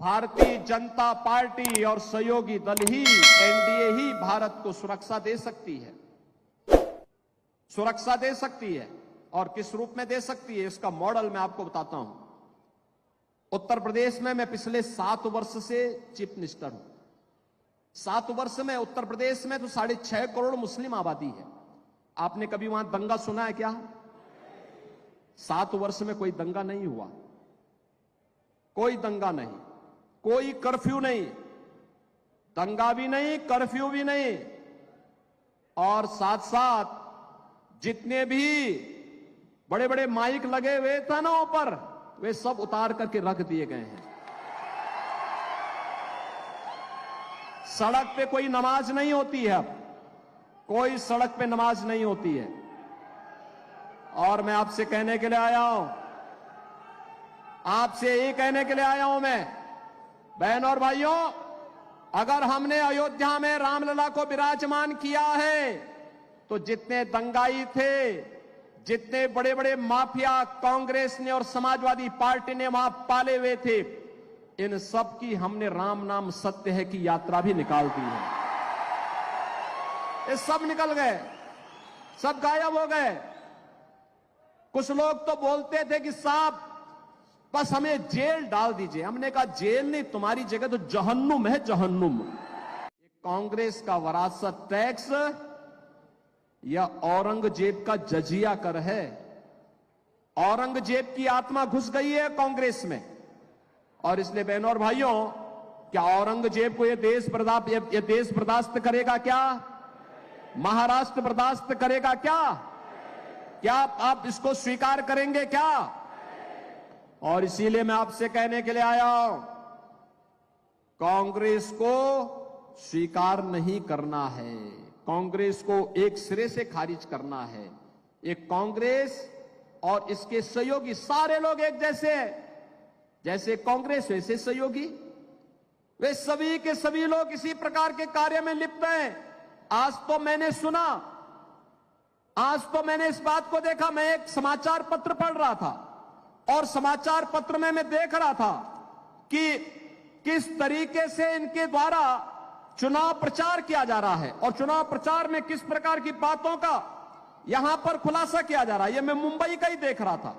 Bharatiya Janata party और सहयोगी दल ही, एनडीए ही भारत को सुरक्षा दे सकती है, सुरक्षा दे सकती है। और किस रूप में दे सकती है, इसका मॉडल मैं आपको बताता हूं। उत्तर प्रदेश में मैं पिछले 7 वर्ष से चीफ मिनिस्टर हूं। 7 वर्ष में उत्तर प्रदेश में तो 6.5 करोड़ मुस्लिम आबादी है। आपने कभी वहां दंगा सुना है क्या? 7 वर्ष में कोई दंगा नहीं हुआ, कोई दंगा नहीं, कोई कर्फ्यू नहीं, दंगा भी नहीं, कर्फ्यू भी नहीं। और साथ साथ जितने भी बड़े बड़े माइक लगे हुए थे ना ऊपर, वे सब उतार करके रख दिए गए हैं। सड़क पे कोई नमाज नहीं होती है, अब कोई सड़क पे नमाज नहीं होती है। और मैं आपसे कहने के लिए आया हूं, आपसे ये कहने के लिए आया हूं मैं, बहन और भाइयों, अगर हमने अयोध्या में रामलला को विराजमान किया है तो जितने दंगाई थे, जितने बड़े बड़े माफिया कांग्रेस ने और समाजवादी पार्टी ने वहां पाले हुए थे, इन सब की हमने राम नाम सत्य है की यात्रा भी निकाल दी है। ये सब निकल गए, सब गायब हो गए। कुछ लोग तो बोलते थे कि साहब बस हमें जेल डाल दीजिए। हमने कहा जेल नहीं, तुम्हारी जगह तो जहन्नुम है, जहन्नुम। कांग्रेस का वरासत टैक्स या औरंगजेब का जजिया कर है। औरंगजेब की आत्मा घुस गई है कांग्रेस में, और इसलिए बहनों और भाइयों, क्या औरंगजेब को यह देश बर्दाश्त करेगा क्या? महाराष्ट्र बर्दाश्त करेगा क्या? क्या आप इसको स्वीकार करेंगे क्या? और इसीलिए मैं आपसे कहने के लिए आया हूं, कांग्रेस को स्वीकार नहीं करना है, कांग्रेस को एक सिरे से खारिज करना है। एक कांग्रेस और इसके सहयोगी सारे लोग एक जैसे हैं, जैसे कांग्रेस वैसे सहयोगी, वे सभी के सभी लोग इसी प्रकार के कार्य में लिप्त हैं। आज तो मैंने सुना, आज तो मैंने इस बात को देखा, मैं एक समाचार पत्र पढ़ रहा था और समाचार पत्र में मैं देख रहा था कि किस तरीके से इनके द्वारा चुनाव प्रचार किया जा रहा है और चुनाव प्रचार में किस प्रकार की बातों का यहां पर खुलासा किया जा रहा है। ये मैं मुंबई का ही देख रहा था,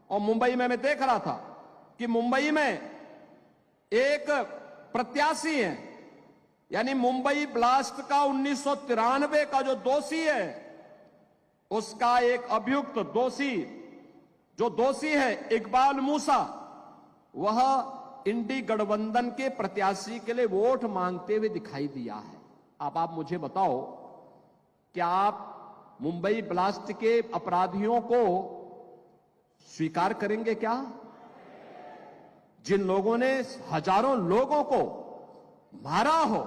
और मुंबई में मैं देख रहा था कि मुंबई में एक प्रत्याशी है, यानी मुंबई ब्लास्ट का 1993 का जो दोषी है, उसका एक अभियुक्त दोषी, जो दोषी है इकबाल मूसा, वह इंडी गठबंधन के प्रत्याशी के लिए वोट मांगते हुए दिखाई दिया है। अब आप मुझे बताओ, क्या आप मुंबई ब्लास्ट के अपराधियों को स्वीकार करेंगे क्या? जिन लोगों ने हजारों लोगों को मारा हो,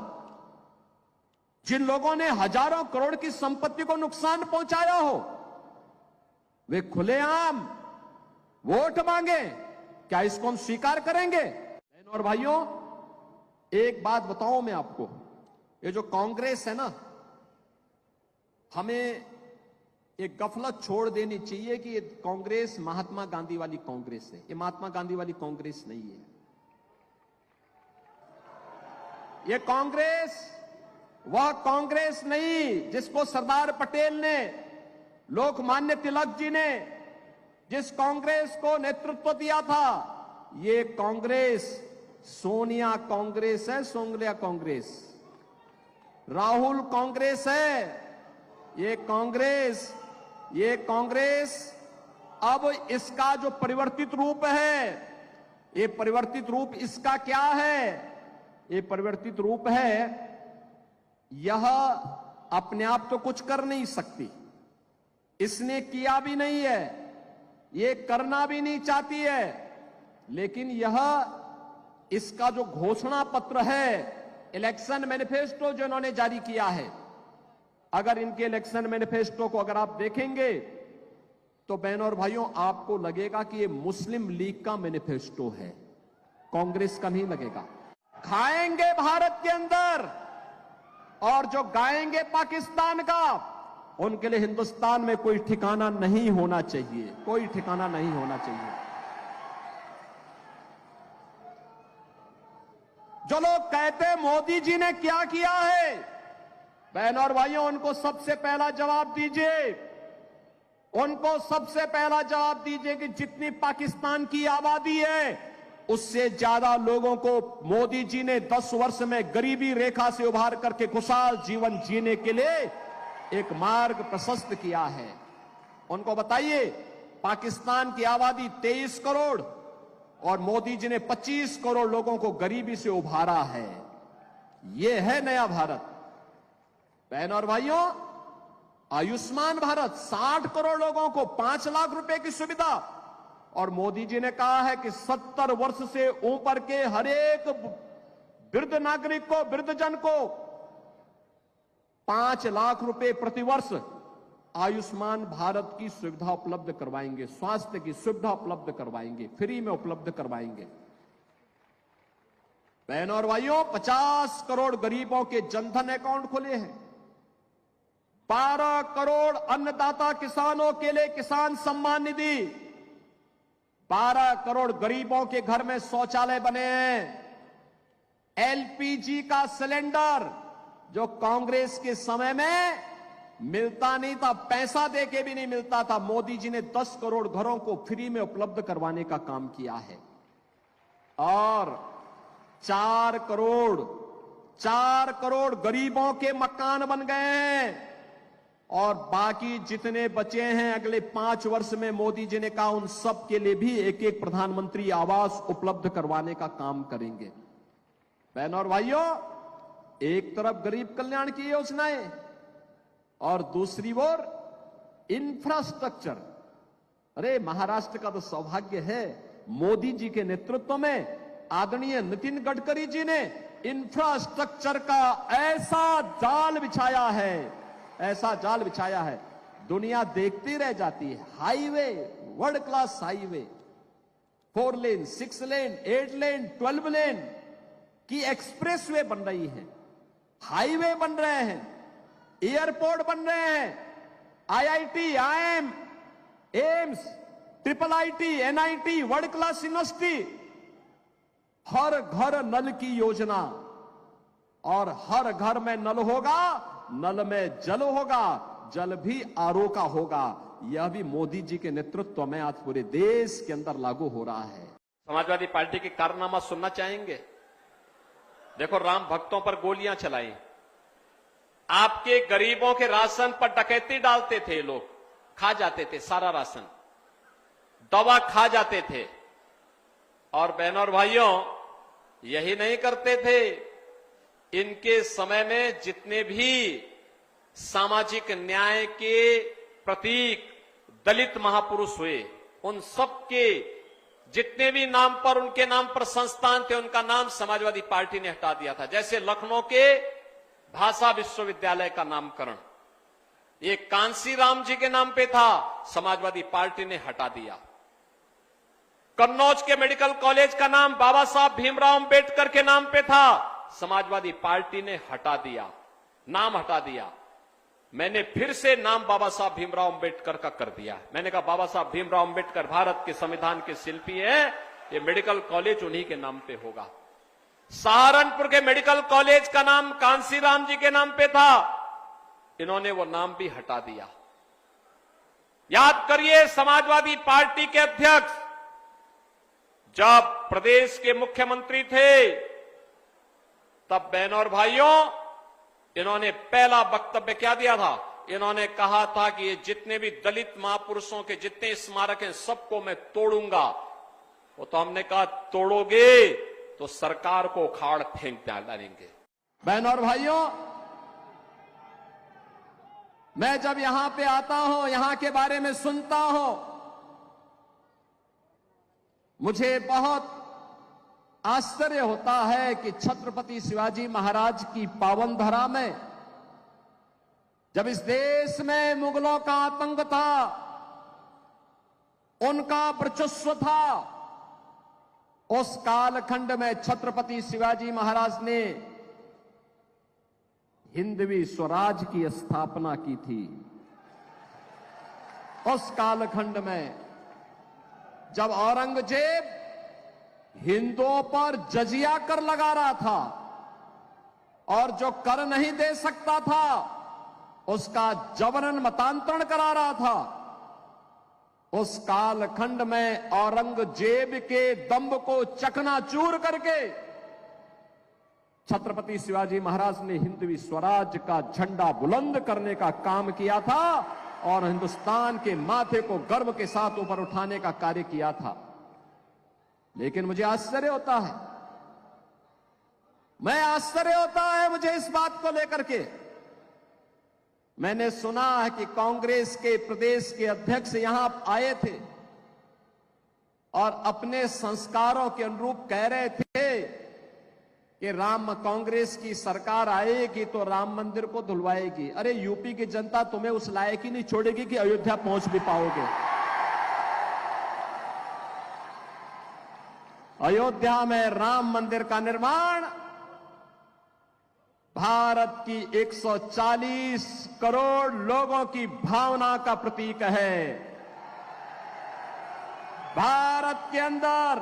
जिन लोगों ने हजारों करोड़ की संपत्ति को नुकसान पहुंचाया हो, वे खुलेआम वोट मांगे, क्या इसको हम स्वीकार करेंगे? बहनों और भाइयों, एक बात बताऊं मैं आपको, ये जो कांग्रेस है ना, हमें एक गफलत छोड़ देनी चाहिए कि ये कांग्रेस महात्मा गांधी वाली कांग्रेस है। ये महात्मा गांधी वाली कांग्रेस नहीं है। ये कांग्रेस वह कांग्रेस नहीं जिसको सरदार पटेल ने, लोकमान्य तिलक जी ने जिस कांग्रेस को नेतृत्व दिया था, ये कांग्रेस सोनिया कांग्रेस है, सोनिया कांग्रेस, राहुल कांग्रेस है। ये कांग्रेस अब इसका जो परिवर्तित रूप है, ये परिवर्तित रूप इसका क्या है? ये परिवर्तित रूप है, यह अपने आप तो कुछ कर नहीं सकती, इसने किया भी नहीं है, ये करना भी नहीं चाहती है, लेकिन यह इसका जो घोषणा पत्र है, इलेक्शन मैनिफेस्टो जो इन्होंने जारी किया है, अगर इनके इलेक्शन मैनिफेस्टो को अगर आप देखेंगे तो बहनों और भाइयों, आपको लगेगा कि ये मुस्लिम लीग का मैनिफेस्टो है, कांग्रेस का नहीं लगेगा। खाएंगे भारत के अंदर और जो गाएंगे पाकिस्तान का, उनके लिए हिंदुस्तान में कोई ठिकाना नहीं होना चाहिए, कोई ठिकाना नहीं होना चाहिए। जो लोग कहते हैं मोदी जी ने क्या किया है, बहनों और भाइयों, उनको सबसे पहला जवाब दीजिए, उनको सबसे पहला जवाब दीजिए कि जितनी पाकिस्तान की आबादी है उससे ज्यादा लोगों को मोदी जी ने 10 वर्ष में गरीबी रेखा से उभार करके खुशहाल जीवन जीने के लिए एक मार्ग प्रशस्त किया है। उनको बताइए, पाकिस्तान की आबादी 23 करोड़ और मोदी जी ने 25 करोड़ लोगों को गरीबी से उभारा है। यह है नया भारत। बहनों और भाइयों, आयुष्मान भारत 60 करोड़ लोगों को 5 लाख रुपए की सुविधा, और मोदी जी ने कहा है कि 70 वर्ष से ऊपर के हर एक वृद्ध नागरिक को, वृद्धजन को 5 लाख रुपए प्रतिवर्ष आयुष्मान भारत की सुविधा उपलब्ध करवाएंगे, स्वास्थ्य की सुविधा उपलब्ध करवाएंगे, फ्री में उपलब्ध करवाएंगे। बहनों और भाइयों, 50 करोड़ गरीबों के जनधन अकाउंट खुले हैं। 12 करोड़ अन्नदाता किसानों के लिए किसान सम्मान निधि, 12 करोड़ गरीबों के घर में शौचालय बने हैं। एलपीजी का सिलेंडर जो कांग्रेस के समय में मिलता नहीं था, पैसा देके भी नहीं मिलता था, मोदी जी ने 10 करोड़ घरों को फ्री में उपलब्ध करवाने का काम किया है। और 4 करोड़ गरीबों के मकान बन गए हैं, और बाकी जितने बचे हैं अगले 5 वर्ष में मोदी जी ने कहा उन सब के लिए भी एक एक प्रधानमंत्री आवास उपलब्ध करवाने का काम करेंगे। बहनों और भाइयों, एक तरफ गरीब कल्याण की योजनाएं और दूसरी ओर इंफ्रास्ट्रक्चर। अरे महाराष्ट्र का तो सौभाग्य है, मोदी जी के नेतृत्व में आदरणीय नितिन गडकरी जी ने इंफ्रास्ट्रक्चर का ऐसा जाल बिछाया है, ऐसा जाल बिछाया है, दुनिया देखती रह जाती है। हाईवे, वर्ल्ड क्लास हाईवे, 4 लेन, 6 लेन, 8 लेन, 12 लेन की एक्सप्रेसवे बन रही है, हाईवे बन रहे हैं, एयरपोर्ट बन रहे हैं, IIT, IIM, AIIMS, IIIT, NIT, world class university, हर घर नल की योजना, और हर घर में नल होगा, नल में जल होगा, जल भी आरओ का होगा। यह भी मोदी जी के नेतृत्व में आज पूरे देश के अंदर लागू हो रहा है। समाजवादी पार्टी के कारनामा सुनना चाहेंगे? देखो, राम भक्तों पर गोलियां चलाई, आपके गरीबों के राशन पर डकैती डालते थे, लोग खा जाते थे सारा राशन, दवा खा जाते थे। और बहनों और भाइयों, यही नहीं करते थे, इनके समय में जितने भी सामाजिक न्याय के प्रतीक दलित महापुरुष हुए, उन सबके जितने भी नाम पर, उनके नाम पर संस्थान थे, उनका नाम समाजवादी पार्टी ने हटा दिया था। जैसे लखनऊ के भाषा विश्वविद्यालय का नामकरण ये कांसीराम जी के नाम पे था, समाजवादी पार्टी ने हटा दिया। कन्नौज के मेडिकल कॉलेज का नाम बाबा साहब भीमराव अंबेडकर के नाम पे था, समाजवादी पार्टी ने हटा दिया, नाम हटा दिया। मैंने फिर से नाम बाबा साहब भीमराव अंबेडकर का कर दिया। मैंने कहा बाबा साहब भीमराव अंबेडकर भारत के संविधान के शिल्पी हैं, ये मेडिकल कॉलेज उन्हीं के नाम पे होगा। सहारनपुर के मेडिकल कॉलेज का नाम कांसीराम जी के नाम पे था, इन्होंने वो नाम भी हटा दिया। याद करिए, समाजवादी पार्टी के अध्यक्ष जब प्रदेश के मुख्यमंत्री थे, तब बहनों और भाइयों, इन्होंने पहला वक्तव्य क्या दिया था? इन्होंने कहा था कि ये जितने भी दलित महापुरुषों के जितने स्मारक हैं सबको मैं तोड़ूंगा। वो तो हमने कहा तोड़ोगे तो सरकार को उखाड़ फेंक डालेंगे। बहनों और भाइयों, मैं जब यहां पे आता हूं, यहां के बारे में सुनता हूं, मुझे बहुत आश्चर्य होता है कि छत्रपति शिवाजी महाराज की पावन धरा में, जब इस देश में मुगलों का आतंक था, उनका वर्चस्व था, उस कालखंड में छत्रपति शिवाजी महाराज ने हिंदवी स्वराज की स्थापना की थी। उस कालखंड में जब औरंगजेब हिंदुओं पर जजिया कर लगा रहा था और जो कर नहीं दे सकता था उसका जबरन मतांतरण करा रहा था। उस कालखंड में औरंगजेब के दंभ को चकनाचूर करके छत्रपति शिवाजी महाराज ने हिंदवी स्वराज का झंडा बुलंद करने का काम किया था और हिंदुस्तान के माथे को गर्व के साथ ऊपर उठाने का कार्य किया था। लेकिन मुझे आश्चर्य होता है मुझे इस बात को लेकर के। मैंने सुना है कि कांग्रेस के प्रदेश के अध्यक्ष यहां आए थे और अपने संस्कारों के अनुरूप कह रहे थे कि कांग्रेस की सरकार आएगी तो राम मंदिर को धुलवाएगी। अरे यूपी की जनता तुम्हें उस लायक ही नहीं छोड़ेगी कि अयोध्या पहुंच भी पाओगे। अयोध्या में राम मंदिर का निर्माण भारत की 140 करोड़ लोगों की भावना का प्रतीक है। भारत के अंदर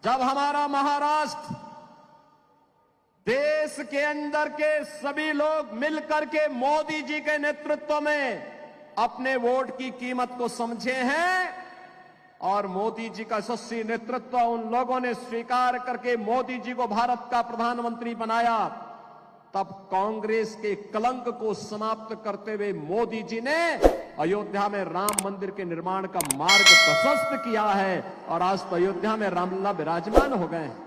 जब हमारा महाराष्ट्र देश के अंदर के सभी लोग मिलकर के मोदी जी के नेतृत्व में अपने वोट की कीमत को समझे हैं और मोदी जी का यशस्वी नेतृत्व उन लोगों ने स्वीकार करके मोदी जी को भारत का प्रधानमंत्री बनाया, तब कांग्रेस के कलंक को समाप्त करते हुए मोदी जी ने अयोध्या में राम मंदिर के निर्माण का मार्ग प्रशस्त किया है और आज तो अयोध्या में रामलला विराजमान हो गए हैं।